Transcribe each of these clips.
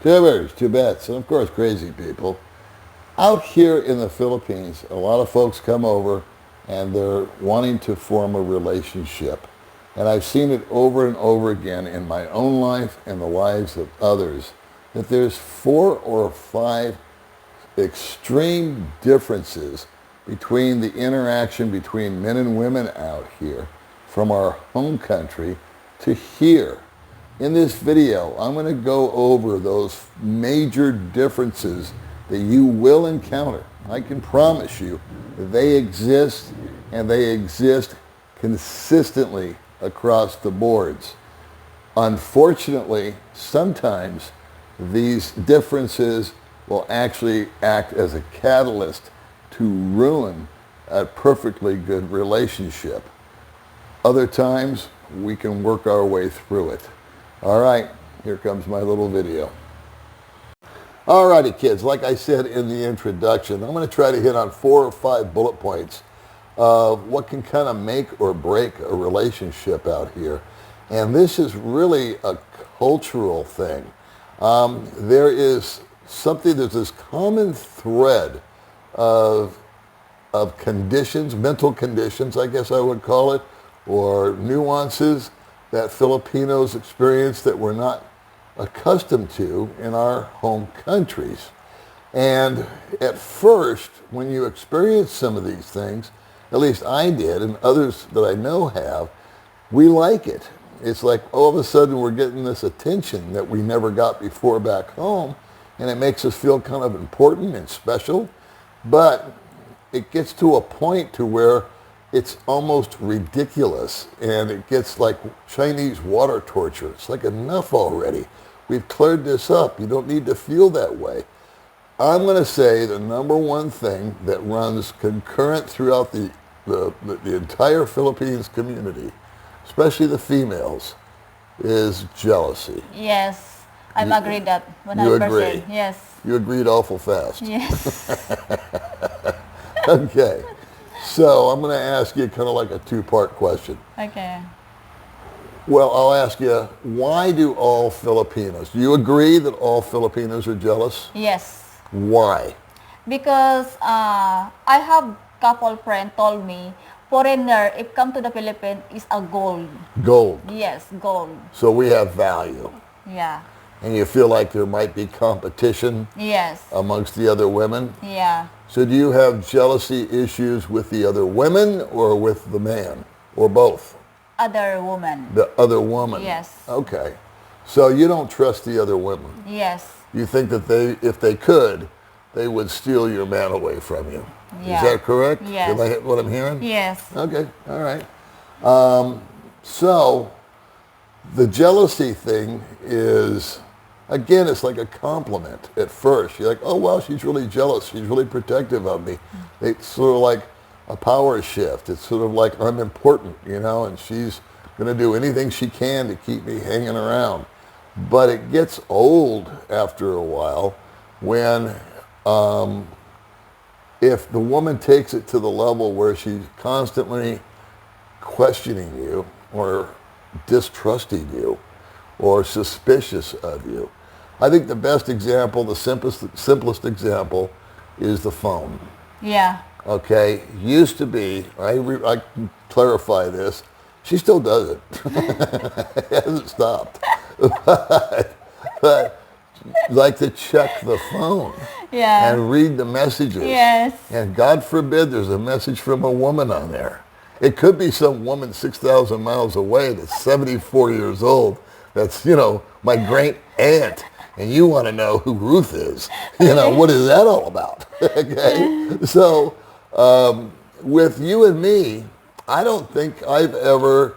Tubers, Tibets, and of course crazy people. Out here in the Philippines, a lot of folks come over and they're wanting to form a relationship. And I've seen it over and over again in my own life and the lives of others, that there's 4 or 5 extreme differences between the interaction between men and women out here from our home country to here. In this video, I'm going to go over those major differences that you will encounter. I can promise you that they exist, and they exist consistently across the boards. Unfortunately, sometimes these differences will actually act as a catalyst to ruin a perfectly good relationship. Other times, we can work our way through it. All right, here comes my little video. Alrighty, kids, like I said in the introduction, I'm going to try to hit on 4 or 5 bullet points of what can kind of make or break a relationship out here. And this is really a cultural thing. There's this common thread of conditions, mental conditions, I guess I would call it, or nuances that Filipinos experience that we're not accustomed to in our home countries. And at first, when you experience some of these things, at least I did, and others that I know have, we like it. It's like all of a sudden we're getting this attention that we never got before back home, and it makes us feel kind of important and special. But it gets to a point to where it's almost ridiculous, and it gets like Chinese water torture. It's like, enough already. We've cleared this up. You don't need to feel that way. I'm going to say the number one thing that runs concurrent throughout the entire Philippines community, especially the females, is jealousy. Yes, I'm agreed that 100%. You agree? Yes. You agreed awful fast. Yes. Okay. So I'm going to ask you kind of like a 2-part question. Okay. Well, I'll ask you, why do all Filipinos, do you agree that all Filipinos are jealous? Yes. Why? Because I have couple friend told me, foreigner, if come to the Philippines, is a gold. Gold. Yes, gold. So we have value. Yeah. And you feel like there might be competition Yes. amongst the other women? Yeah. So do you have jealousy issues with the other women or with the man? Or both? Other woman. The other woman? Yes. Okay. So you don't trust the other women? Yes. You think that if they could, they would steal your man away from you? Yeah. Is that correct? Yes. Am I what I'm hearing? Yes. Okay, all right. So the jealousy thing is, again, it's like a compliment at first. You're like, oh, wow, she's really jealous. She's really protective of me. It's sort of like a power shift. It's sort of like I'm important, and she's going to do anything she can to keep me hanging around. But it gets old after a while when if the woman takes it to the level where she's constantly questioning you or distrusting you or suspicious of you. I think the best example, the simplest example is the phone. Yeah. Okay, used to be, I can clarify this, she still does it. It hasn't stopped. But like to check the phone. Yeah. And read the messages. Yes. And God forbid there's a message from a woman on there. It could be some woman 6,000 miles away that's 74 years old. That's, my great aunt. And you want to know who Ruth is. What is that all about? Okay. So with you and me, I don't think I've ever,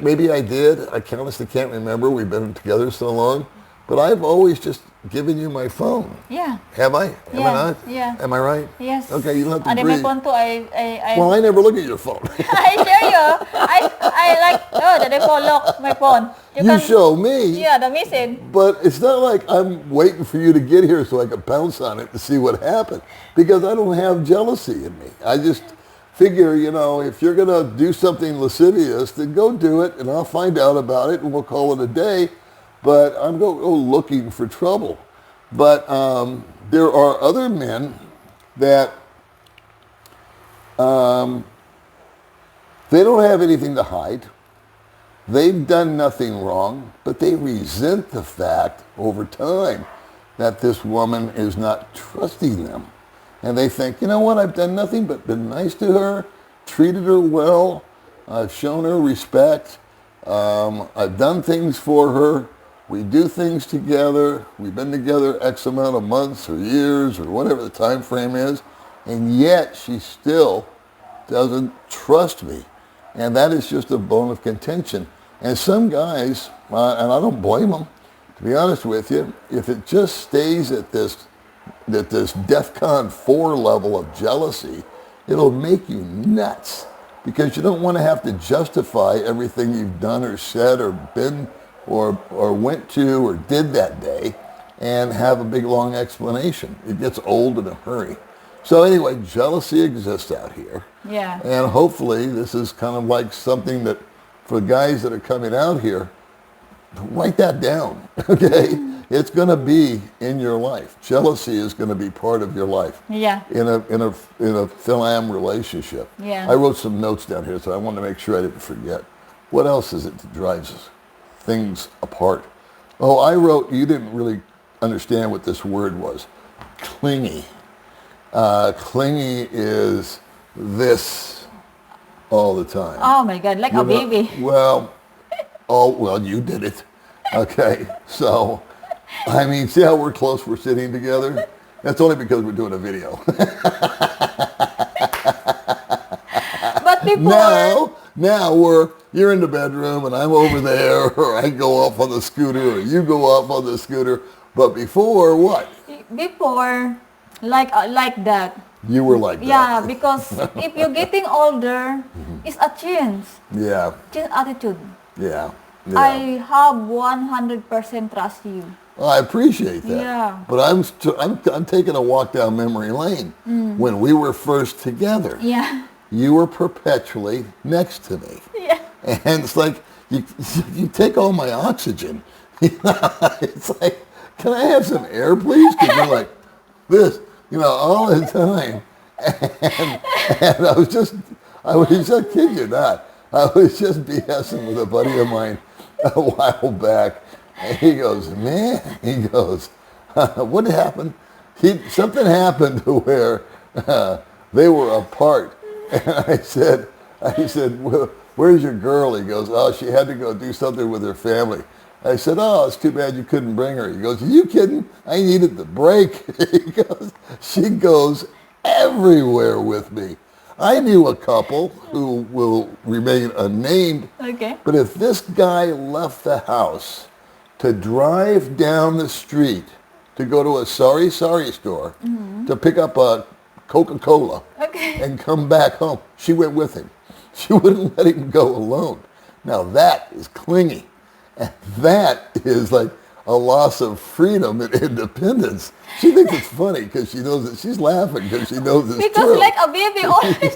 maybe I did. I honestly can't remember. We've been together so long. But I've always just given you my phone. Yeah. Have I? Am I not? Yeah. Am I right? Yes. Okay, you don't have to And agree. my phone too, I Well, I never look at your phone. I share you. I like, that I follow my phone. You show me. Yeah, the message. But it's not like I'm waiting for you to get here so I can pounce on it to see what happened. Because I don't have jealousy in me. I just figure, if you're going to do something lascivious, then go do it, and I'll find out about it, and we'll call it a day. but I'm going to go looking for trouble. But there are other men that they don't have anything to hide. They've done nothing wrong, but they resent the fact over time that this woman is not trusting them. And they think, you know what, I've done nothing but been nice to her, treated her well, I've shown her respect, I've done things for her, we do things together, we've been together X amount of months or years or whatever the time frame is, and yet she still doesn't trust me. And that is just a bone of contention. And some guys, and I don't blame them, to be honest with you, if it just stays at this DEFCON 4 level of jealousy, it'll make you nuts, because you don't want to have to justify everything you've done or said or been or went to or did that day and have a big long explanation. It gets old in a hurry. So anyway, jealousy exists out here. Yeah. And hopefully this is kind of like something that, for guys that are coming out here, write that down, okay? It's going to be in your life. Jealousy is going to be part of your life. Yeah. In a philam relationship. Yeah. I wrote some notes down here, so I wanted to make sure I didn't forget. What else is it that drives things apart? Oh, I wrote, you didn't really understand what this word was. Clingy. Clingy is this all the time. Oh my God, like a baby. Well, you did it. Okay, so, I mean, see how we're close we're sitting together? That's only because we're doing a video. But before... Now you're in the bedroom and I'm over there, or I go off on the scooter, or you go off on the scooter. But before, what? Before, like that. You were like that. Yeah, because if you're getting older, it's a change. Yeah. Change attitude. Yeah. I have 100% trust you. Well, I appreciate that. Yeah. But I'm taking a walk down memory lane. When we were first together, Yeah. you were perpetually next to me. Yeah. And it's like, you take all my oxygen. It's like, can I have some air, please? Because you're like this, all the time. And I was just, I kid you not, I was just BSing with a buddy of mine a while back. And he goes, what happened? Something happened to where they were apart. And I said, well, where's your girl? He goes, oh, she had to go do something with her family. I said, oh, it's too bad you couldn't bring her. He goes, are you kidding? I needed the break. He goes, she goes everywhere with me. I knew a couple who will remain unnamed. Okay. But if this guy left the house to drive down the street to go to a sorry store to pick up a Coca-Cola and come back home, she went with him. She wouldn't let him go alone. Now that is clingy. And that is like a loss of freedom and independence. She thinks it's funny because she knows that she's laughing because she knows it's because true. Like a baby always.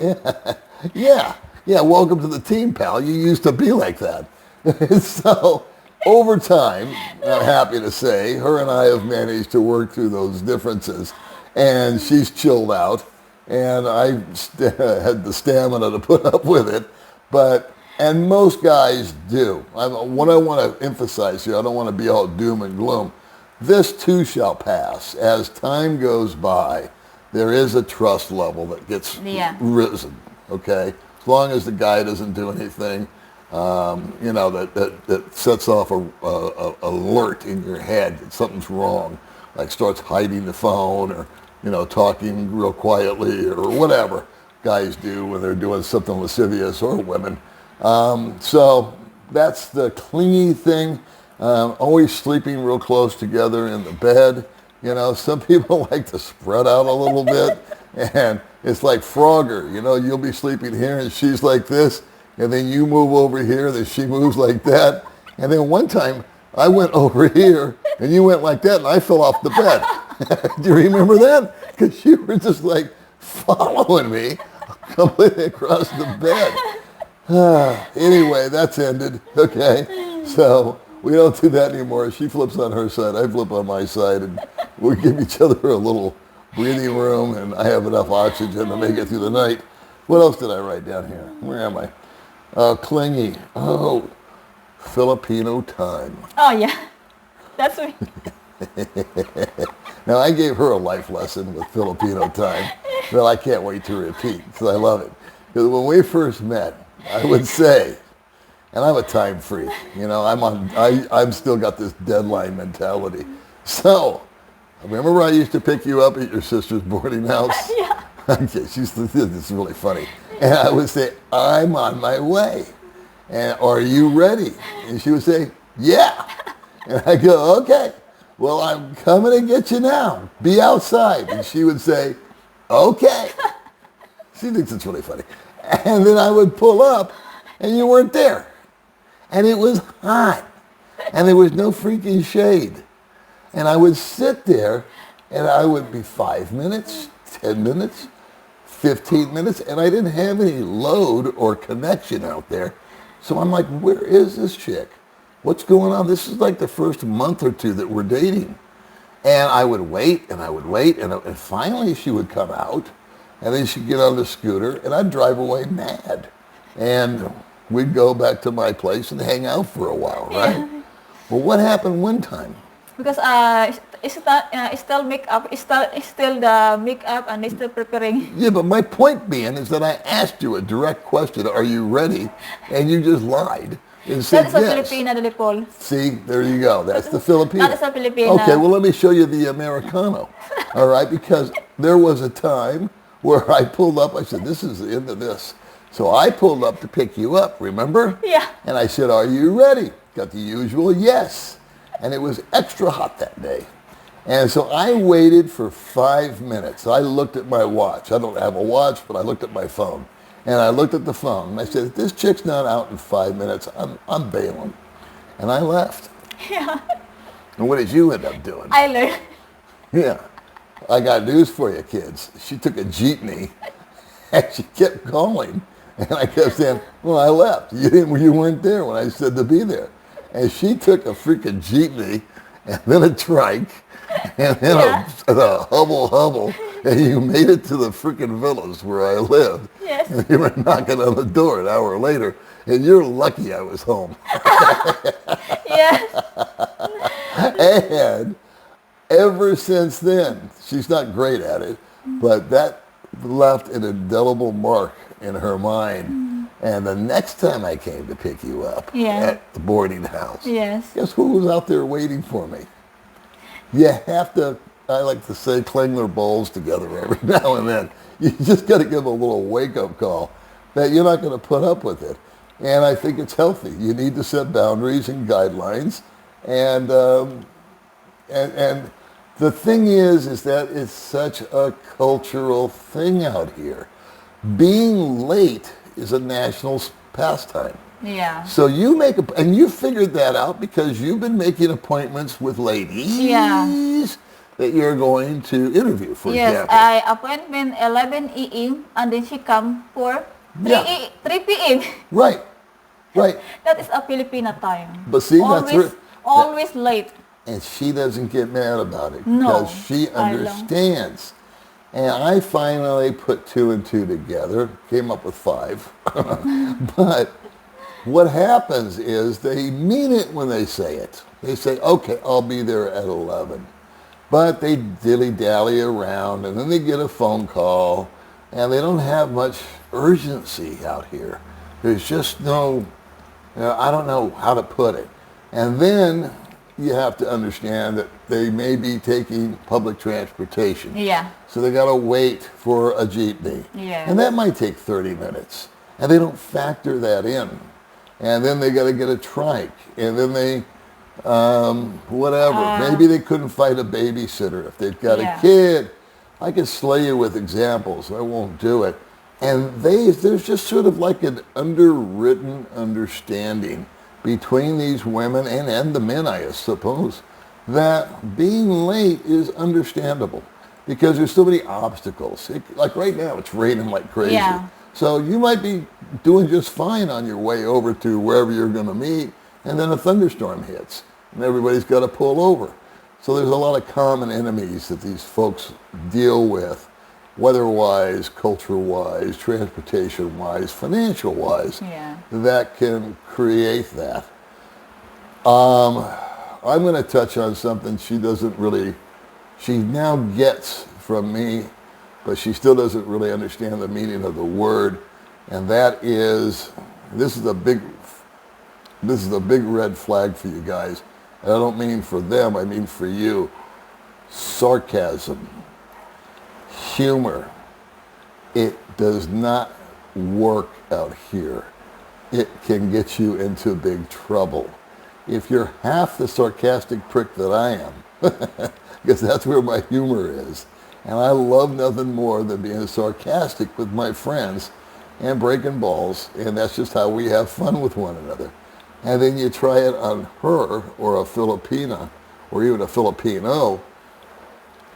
Yeah, welcome to the team, pal. You used to be like that. So over time, I'm happy to say, her and I have managed to work through those differences. And she's chilled out. And I had the stamina to put up with it. And most guys do. What I want to emphasize here, I don't want to be all doom and gloom. This too shall pass. As time goes by, there is a trust level that gets risen, okay? As long as the guy doesn't do anything, that sets off a alert in your head that something's wrong, like starts hiding the phone or, talking real quietly or whatever guys do when they're doing something lascivious, or women. So that's the clingy thing. Always sleeping real close together in the bed. Some people like to spread out a little bit, and it's like Frogger. You'll be sleeping here and she's like this, and then you move over here, then she moves like that. And then one time I went over here and you went like that and I fell off the bed. Do you remember that? Because you were just like following me completely across the bed. Anyway, that's ended. Okay. So We don't do that anymore. She flips on her side, I flip on my side, and we give each other a little breathing room, and I have enough oxygen to make it through the night. What else did I write down here? Where am I? Clingy. Oh, Filipino time. Oh, yeah. That's me. Now, I gave her a life lesson with Filipino time that I can't wait to repeat because I love it. Because when we first met, I would say, and I'm a time freak, you know, I'm still got this deadline mentality. So, remember I used to pick you up at your sister's boarding house? Yeah. Okay, this is really funny. And I would say, I'm on my way. And are you ready? And she would say, yeah. And I go, okay, well, I'm coming to get you now. Be outside. And she would say, okay. She thinks it's really funny. And then I would pull up, and you weren't there. And it was hot. And there was no freaking shade. And I would sit there, and I would be 5 minutes, 10 minutes, 15 minutes, and I didn't have any load or connection out there. So I'm like, where is this chick? What's going on? This is like the first month or two that we're dating. And I would wait, and I would wait, and finally she would come out, and then she'd get on the scooter, and I'd drive away mad. And we'd go back to my place and hang out for a while, right? Yeah. Well, what happened one time? Because it's still makeup, it's still the makeup, and it's still preparing. Yeah, but my point being is that I asked you a direct question, are you ready? And you just lied and said That is a yes. Filipina, Dilipol. See, there you go. That's the Filipino. That is a Filipina. Okay, well, let me show you the Americano. All right, because there was a time where I pulled up. I said, this is the end of this. So I pulled up to pick you up, remember? Yeah. And I said, are you ready? Got the usual yes. And it was extra hot that day. And so I waited for 5 minutes. I looked at my watch. I don't have a watch, but I looked at my phone. And I looked at the phone, and I said, if this chick's not out in 5 minutes, I'm bailing. And I left. Yeah. And what did you end up doing? I learned. Yeah. I got news for you, kids. She took a jeepney, and she kept calling. And I kept saying, well, I left. You weren't there when I said to be there. And she took a freaking jeepney, and then a trike, and then a hubble, and you made it to the freaking villas where I lived. Yes. And you were knocking on the door an hour later, and you're lucky I was home. Yes. And ever since then, she's not great at it, but that left an indelible mark in her mind. And the next time I came to pick you up at the boarding house, Yes. guess who was out there waiting for me? You have to, I like to say, clang their bowls together every now and then. You just got to give a little wake-up call that you're not going to put up with it. And I think it's healthy. You need to set boundaries and guidelines. And the thing is that it's such a cultural thing out here. Being late is a national pastime. Yeah. So you and you figured that out because you've been making appointments with ladies that you're going to interview, for example. Yes, I appointment 11 a.m. and then she come for 3 p.m. Right. That is a Filipina time. But see, always late. And she doesn't get mad about it No, because she understands. And I finally put 2 and 2 together, came up with 5. But what happens is they mean it when they say it. They say, okay, I'll be there at 11. But they dilly-dally around, and then they get a phone call, and they don't have much urgency out here. There's just no, I don't know how to put it. And then you have to understand that they may be taking public transportation. Yeah. So they got to wait for a jeepney. Yeah. And that might take 30 minutes. And they don't factor that in. And then they got to get a trike. And then they, maybe they couldn't find a babysitter if they've got a kid. I could slay you with examples. I won't do it. And there's just sort of like an underwritten understanding between these women and the men, I suppose, that being late is understandable because there's so many obstacles. Like right now, it's raining like crazy. Yeah. So you might be doing just fine on your way over to wherever you're going to meet, and then a thunderstorm hits, and everybody's got to pull over. So there's a lot of common enemies that these folks deal with, weather-wise, culture-wise, transportation-wise, financial-wise, that can create that. I'm going to touch on something she now gets from me, but she still doesn't really understand the meaning of the word, and that is, this is a big red flag for you guys. And I don't mean for them, I mean for you. Sarcasm, humor, it does not work out here. It can get you into big trouble. If you're half the sarcastic prick that I am, because that's where my humor is, and I love nothing more than being sarcastic with my friends and breaking balls, and that's just how we have fun with one another. And then you try it on her or a Filipina or even a Filipino,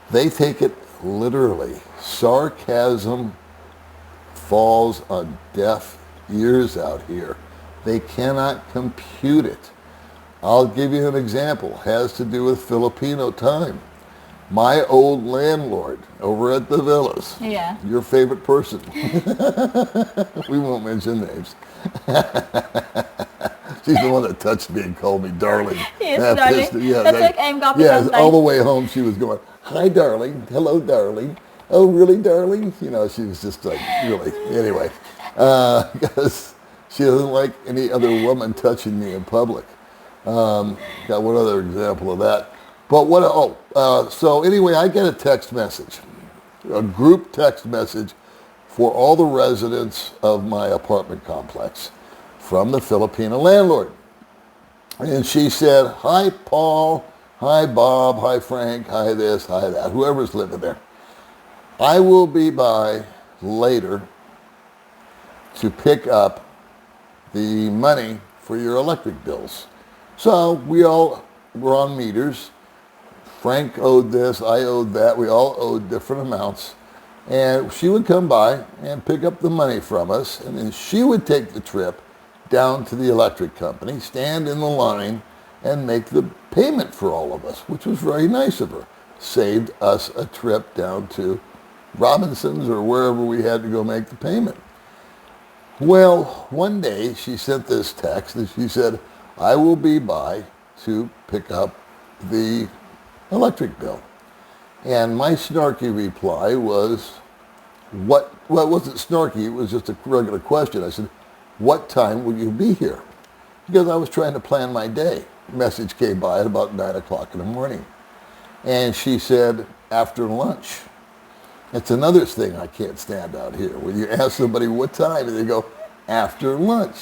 they take it literally. Sarcasm falls on deaf ears out here. They cannot compute it. I'll give you an example. It has to do with Filipino time. My old landlord over at the villas, your favorite person, we won't mention names. She's the one that touched me and called me darling. Yes, darling. That's like I'm copy sometimes. All the way home she was going, hi, darling. Hello, darling. Oh, really, darling? You know, she was just like, really. Anyway, because she doesn't like any other woman touching me in public. Got one other example of that. But so anyway, I get a text message, a group text message for all the residents of my apartment complex from the Filipino landlord. And she said, hi, Paul, hi, Bob, hi, Frank, hi, this, hi, that, whoever's living there. I will be by later to pick up the money for your electric bills. So we all were on meters. Frank owed this, I owed that. We all owed different amounts. And she would come by and pick up the money from us, and then she would take the trip down to the electric company, stand in the line, and make the payment for all of us, which was very nice of her. Saved us a trip down to Robinson's or wherever we had to go make the payment. Well, one day she sent this text and she said, I will be by to pick up the electric bill. And my snarky reply was, well, it wasn't snarky, it was just a regular question. I said, what time will you be here? Because I was trying to plan my day. Message came by at about 9 o'clock in the morning. And she said, after lunch. It's another thing I can't stand out here. When you ask somebody what time, and they go, after lunch.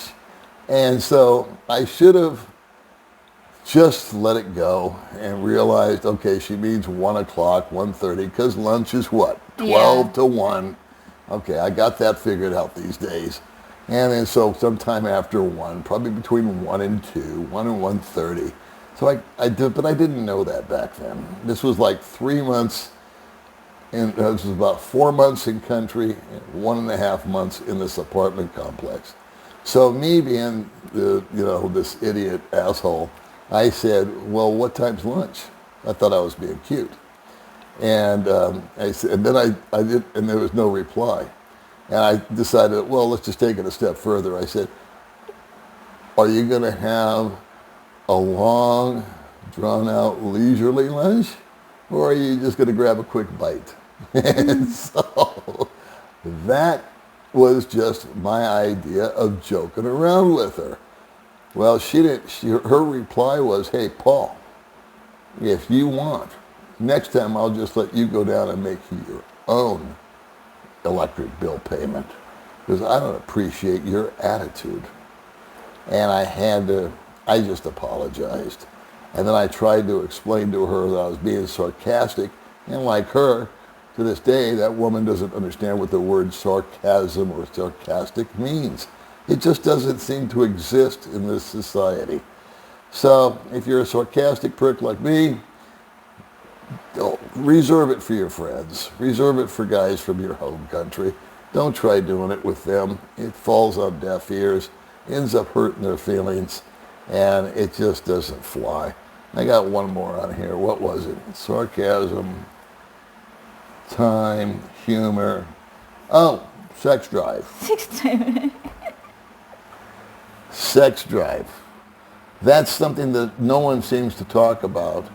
And so I should have just let it go and realized, okay, she means 1 o'clock, 1:30, because lunch is what? 12 to 1. Okay, I got that figured out these days. And then so sometime after 1, probably between 1 and 2, 1 and 1:30. So I did, but I didn't know that back then. This was like 3 months, and this was about 4 months in country, and 1.5 months in this apartment complex. So me being this idiot asshole, I said, well, what time's lunch? I thought I was being cute. And I said, and then I did, and there was no reply. And I decided, well, let's just take it a step further. I said, are you going to have a long, drawn-out, leisurely lunch? Or are you just going to grab a quick bite? And so that was just my idea of joking around with her. Well, her reply was, hey, Paul, if you want, next time I'll just let you go down and make your own electric bill payment, because I don't appreciate your attitude. And I just apologized. And then I tried to explain to her that I was being sarcastic, and like her, to this day, that woman doesn't understand what the word sarcasm or sarcastic means. It just doesn't seem to exist in this society. So if you're a sarcastic prick like me, reserve it for your friends. Reserve it for guys from your home country. Don't try doing it with them. It falls on deaf ears, ends up hurting their feelings, and it just doesn't fly. I got one more on here. What was it? Sarcasm, time, humor. Oh, sex drive. Sex drive. That's something that no one seems to talk about,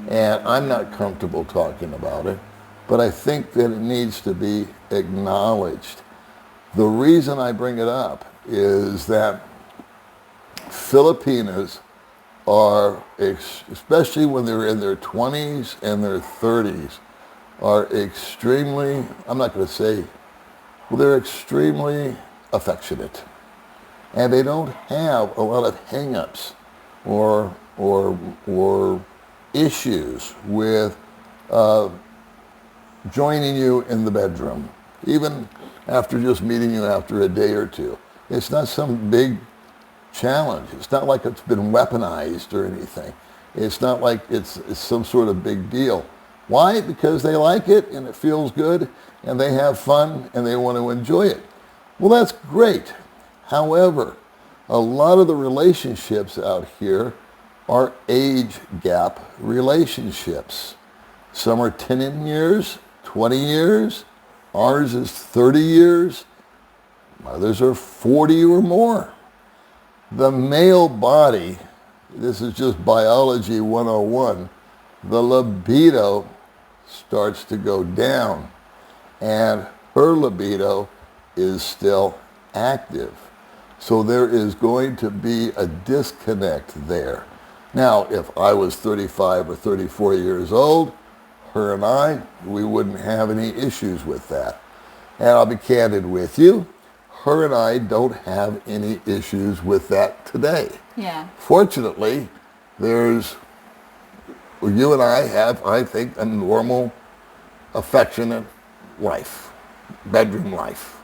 and I'm not comfortable talking about it, but I think that it needs to be acknowledged. The reason I bring it up is that Filipinos are, especially when they're in their 20s and their 30s, are extremely, I'm not going to say, well, they're extremely affectionate. And they don't have a lot of hang-ups or issues with joining you in the bedroom, even after just meeting you after a day or two. It's not some big challenge. It's not like it's been weaponized or anything. It's not like it's some sort of big deal. Why? Because they like it and it feels good and they have fun and they want to enjoy it. Well, that's great. However, a lot of the relationships out here are age gap relationships. Some are 10 years, 20 years. Ours is 30 years. Others are 40 or more. The male body, this is just biology 101, the libido starts to go down and her libido is still active. So there is going to be a disconnect there. Now, if I was 35 or 34 years old, her and I, we wouldn't have any issues with that. And I'll be candid with you, her and I don't have any issues with that today. Yeah. Fortunately, you and I have, I think, a normal, affectionate life, bedroom life.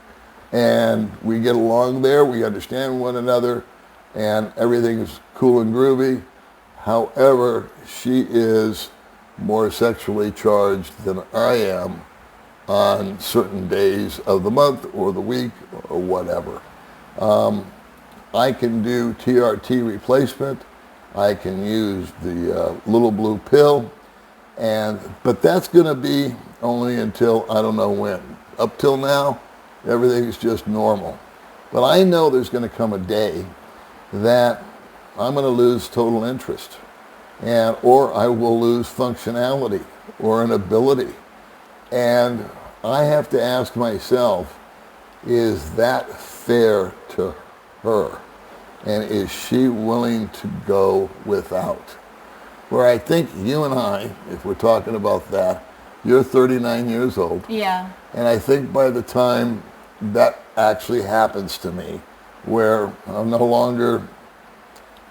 And we get along there, we understand one another, and everything's cool and groovy. However, she is more sexually charged than I am on certain days of the month or the week or whatever. I can do TRT replacement. I can use the little blue pill, but that's going to be only until I don't know when. Up till now, everything's just normal. But I know there's going to come a day that I'm going to lose total interest, or I will lose functionality or an ability. And I have to ask myself, is that fair to her? And is she willing to go without? Where I think you and I, if we're talking about that, you're 39 years old. Yeah. And I think by the time that actually happens to me, where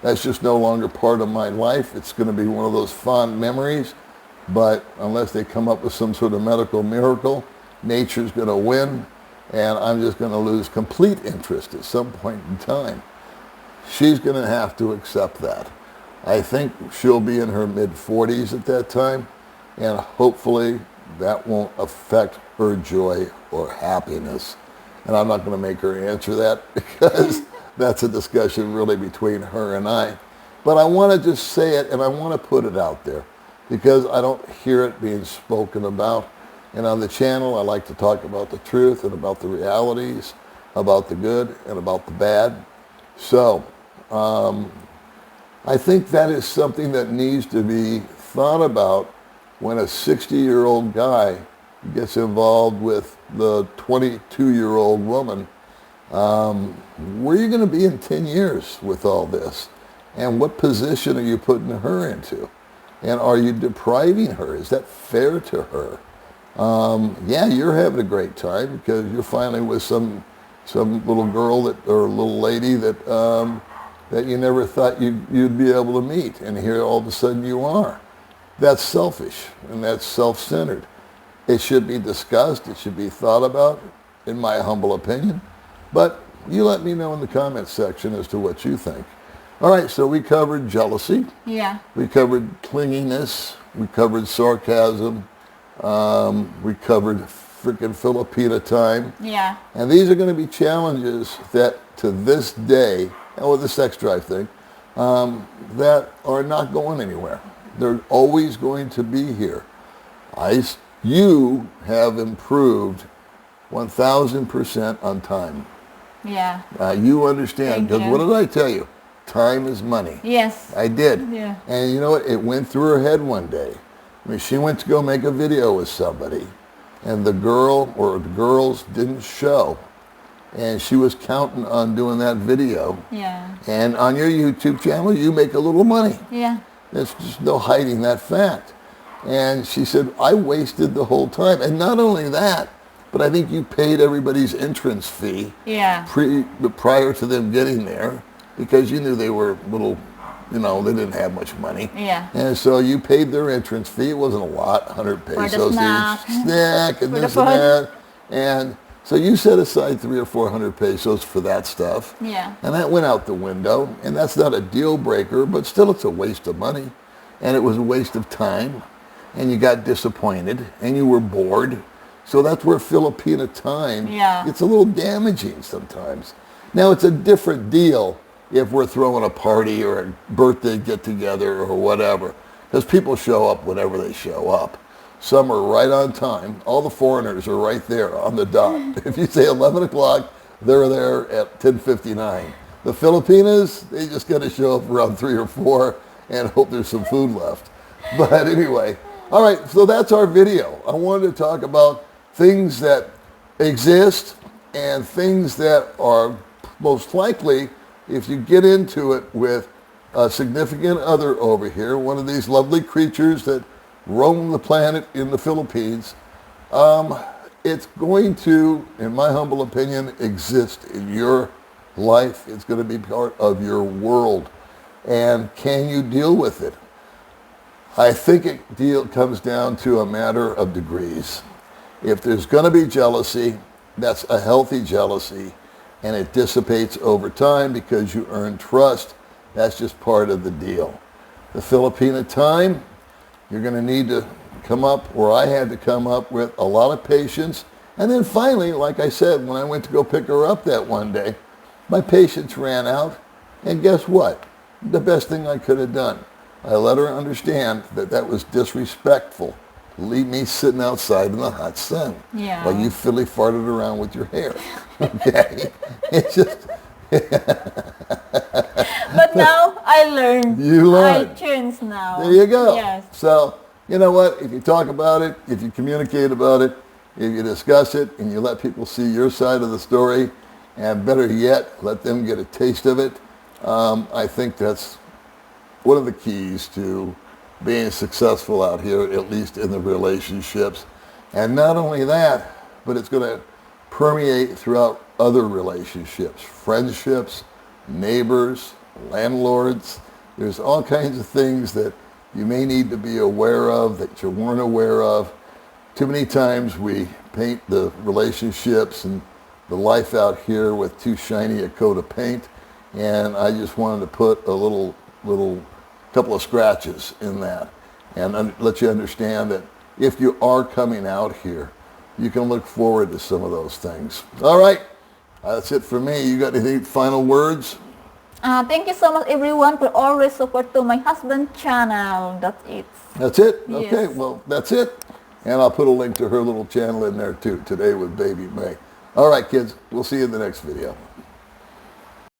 that's just no longer part of my life, it's going to be one of those fond memories, but unless they come up with some sort of medical miracle, nature's going to win, and I'm just going to lose complete interest at some point in time. She's going to have to accept that. I think she'll be in her mid-40s at that time, and hopefully that won't affect her joy or happiness. And I'm not going to make her answer that because that's a discussion really between her and I. But I want to just say it, and I want to put it out there because I don't hear it being spoken about. And on the channel, I like to talk about the truth and about the realities, about the good and about the bad. So I think that is something that needs to be thought about when a 60-year-old guy gets involved with the 22-year-old woman. Where are you going to be in 10 years with all this? And what position are you putting her into? And are you depriving her? Is that fair to her? Yeah, you're having a great time because you're finally with some little girl or little lady that you never thought you'd be able to meet, and here all of a sudden you are. That's selfish and that's self-centered. It should be discussed. It should be thought about, in my humble opinion. But you let me know in the comments section as to what you think. All right, so we covered jealousy. Yeah. We covered clinginess. We covered sarcasm. We covered freaking Filipino time. Yeah. And these are going to be challenges that to this day, and with the sex drive thing, that are not going anywhere. They're always going to be here. You have improved 1,000% on time. Yeah. You understand, Thank because you. what did I tell you? Time is money. Yes. I did. Yeah. And you know what? It went through her head one day. I mean, she went to go make a video with somebody, and the girl or the girls didn't show. And she was counting on doing that video. Yeah. And on your YouTube channel, you make a little money. Yeah. There's just no hiding that fact. And she said, I wasted the whole time. And not only that, but I think you paid everybody's entrance fee Yeah. prior to them getting there, because you knew they were little, they didn't have much money. Yeah. And so you paid their entrance fee. It wasn't a lot, 100 pesos. For the snack. Snack and For this the and food. that. And so you set aside 300 or 400 pesos for that stuff. Yeah. And that went out the window. And that's not a deal breaker, but still it's a waste of money. And it was a waste of time. And you got disappointed. And you were bored. So that's where Filipino time, it's a little damaging sometimes. Now it's a different deal if we're throwing a party or a birthday get-together or whatever. Because people show up whenever they show up. Some are right on time. All the foreigners are right there on the dot. If you say 11 o'clock, they're there at 10:59. The Filipinos, they just got to show up around 3 or 4 and hope there's some food left. But anyway, all right, so that's our video. I wanted to talk about things that exist and things that are most likely, if you get into it with a significant other over here, one of these lovely creatures that roam the planet in the Philippines, it's going to, in my humble opinion, exist in your life. It's going to be part of your world. And can you deal with it? I think it comes down to a matter of degrees. If there's going to be jealousy, that's a healthy jealousy, and it dissipates over time because you earn trust. That's just part of the deal. The Filipino time, you're going to need to come up, or I had to come up with a lot of patience. And then finally, like I said, when I went to go pick her up that one day, my patience ran out. And guess what? The best thing I could have done. I let her understand that that was disrespectful. Leave me sitting outside in the hot sun while you filly farted around with your hair. Okay? It's just... But now I learned. You learned. I changed now. There you go. Yes. So, you know what? If you talk about it, if you communicate about it, if you discuss it, and you let people see your side of the story, and better yet, let them get a taste of it, I think that's one of the keys to being successful out here, at least in the relationships. And not only that, but it's going to permeate throughout other relationships, friendships, neighbors, landlords. There's all kinds of things that you may need to be aware of that you weren't aware of. Too many times we paint the relationships and the life out here with too shiny a coat of paint, and I just wanted to put a little couple of scratches in that and let you understand that if you are coming out here, you can look forward to some of those things. All right, that's it for me. You got any final words? Thank you so much, everyone, for always support to my husband channel. That's it. That's it? Yes. Okay, well, that's it. And I'll put a link to her little channel in there too, Today with Baby May. All right, kids, we'll see you in the next video.